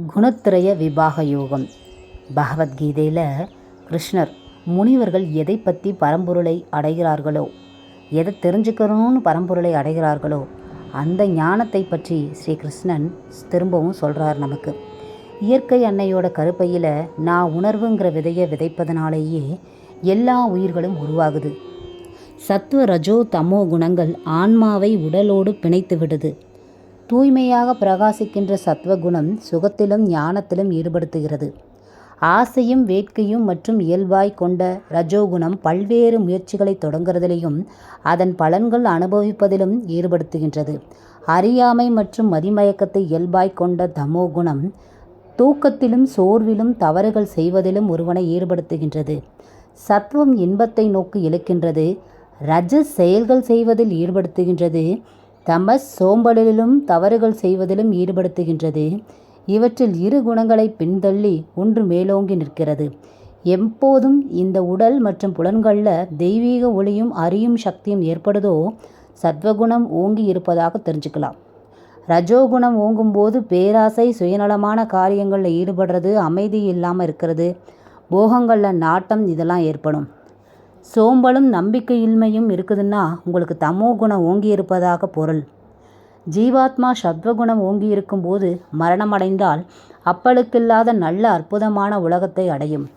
குணத்திரய விபாக யோகம். பகவத்கீதையில் கிருஷ்ணர் முனிவர்கள் எதை பற்றி பரம்பொருளை அடைகிறார்களோ, எதை தெரிஞ்சுக்கணும்னு பரம்பொருளை அடைகிறார்களோ அந்த ஞானத்தை பற்றி ஸ்ரீ கிருஷ்ணன் திரும்பவும் சொல்கிறார் நமக்கு. இயற்கை அன்னையோட கருப்பையில் நான் உணர்வுங்கிற விதையை விதைப்பதனாலேயே எல்லா உயிர்களும் உருவாகுது. சத்துவ ரஜோ தமோ குணங்கள் ஆன்மாவை உடலோடு பிணைத்து விடுது. தூய்மையாக பிரகாசிக்கின்ற சத்வகுணம் சுகத்திலும் ஞானத்திலும் ஈடுபடுத்துகிறது. ஆசையும் வேட்கையும் மற்றும் இயல்பாய் கொண்ட ரஜோகுணம் பல்வேறு முயற்சிகளை தொடங்குறதிலையும் அதன் பலன்கள் அனுபவிப்பதிலும் ஈடுபடுத்துகின்றது. அறியாமை மற்றும் மதிமயக்கத்தை இயல்பாய் கொண்ட தமோகுணம் தூக்கத்திலும் சோர்விலும் தவறுகள் செய்வதிலும் ஒருவனை ஈடுபடுத்துகின்றது. சத்துவம் இன்பத்தை நோக்கி இழுக்கின்றது. ரஜஸ் செயல்கள் செய்வதில் ஈடுபடுத்துகின்றது. தமஸ் சோம்பலிலும் தவறுகள் செய்வதிலும் ஈடுபடுத்துகின்றது. இவற்றில் இரு குணங்களை பின்தள்ளி ஒன்று மேலோங்கி நிற்கிறது. எப்போதும் இந்த உடல் மற்றும் புலன்களில் தெய்வீக ஒளியும் அறியும் சக்தியும் ஏற்படுதோ சத்வகுணம் ஓங்கி இருப்பதாக தெரிஞ்சுக்கலாம். ரஜோகுணம் ஓங்கும்போது பேராசை, சுயநலமான காரியங்களில் ஈடுபடுறது, அமைதி இல்லாமல் இருக்கிறது, போகங்களில் நாட்டம், இதெல்லாம் ஏற்படும். சோம்பலும் நம்பிக்கையின்மையும் இருக்குதுன்னா உங்களுக்கு தமோ குணம் ஓங்கி இருப்பதாக பொருள். ஜீவாத்மா சத்வகுணம் ஓங்கி இருக்கும்போது மரணமடைந்தால் அப்பளுக்கில்லாத நல்ல அற்புதமான உலகத்தை அடையும்.